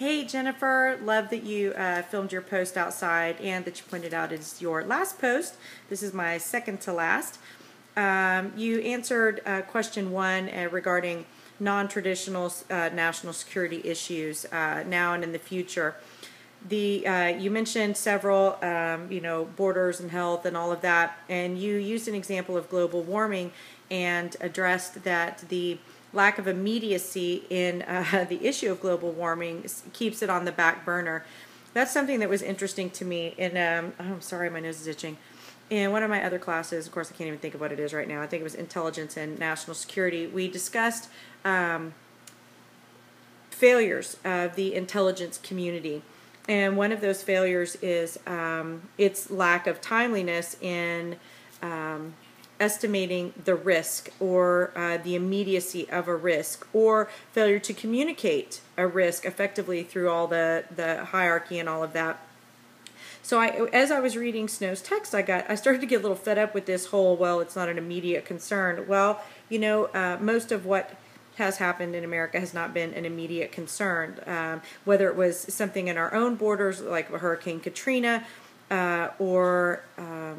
Hey Jennifer, love that you filmed your post outside and that you pointed out it's your last post. This is my second to last. You answered question one regarding non-traditional national security issues now and in the future. You mentioned several, borders and health and all of that, and you used an example of global warming and addressed that the lack of immediacy in the issue of global warming keeps it on the back burner. That's something that was interesting to me. I'm sorry, my nose is itching. In one of my other classes, of course, I can't even think of what it is right now. I think it was intelligence and national security. We discussed failures of the intelligence community. And one of those failures is its lack of timeliness in estimating the risk or the immediacy of a risk, or failure to communicate a risk effectively through all the hierarchy and all of that. So as I was reading Snow's text, I started to get a little fed up with this whole, well, it's not an immediate concern. Well, most of what has happened in America has not been an immediate concern, whether it was something in our own borders like Hurricane Katrina, or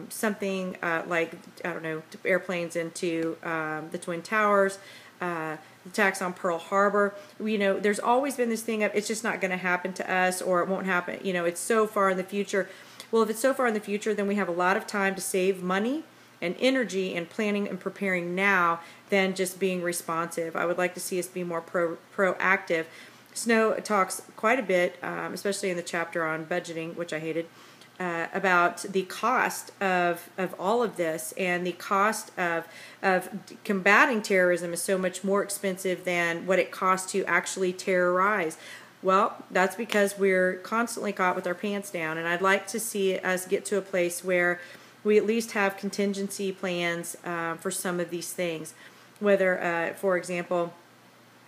something like, I don't know, airplanes into the Twin Towers, the attacks on Pearl Harbor. There's always been this thing of it's just not going to happen to us, or it won't happen. It's so far in the future. Well, if it's so far in the future, then we have a lot of time to save money and energy and planning and preparing now than just being responsive. I would like to see us be more proactive. Snow talks quite a bit, especially in the chapter on budgeting, which I hated, about the cost of all of this, and the cost of combating terrorism is so much more expensive than what it costs to actually terrorize. Well, that's because we're constantly caught with our pants down, and I'd like to see us get to a place where we at least have contingency plans for some of these things. Whether, for example,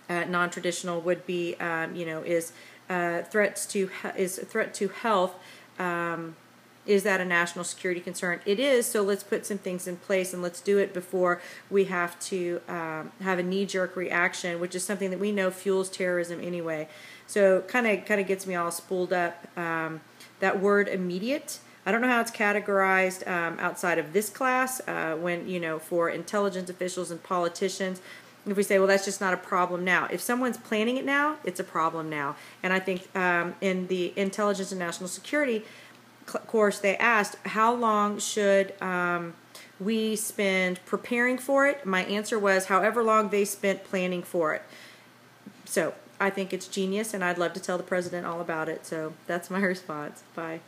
non-traditional would be, is a threat to health. Is that a national security concern? It is, so let's put some things in place, and let's do it before we have to have a knee-jerk reaction, which is something that we know fuels terrorism anyway. So kind of gets me all spooled up. That word immediate, I don't know how it's categorized outside of this class when, for intelligence officials and politicians. If we say, well, that's just not a problem now. If someone's planning it now, it's a problem now. And I think in the intelligence and national security course, they asked, how long should we spend preparing for it? My answer was, however long they spent planning for it. So I think it's genius, and I'd love to tell the president all about it. So that's my response. Bye.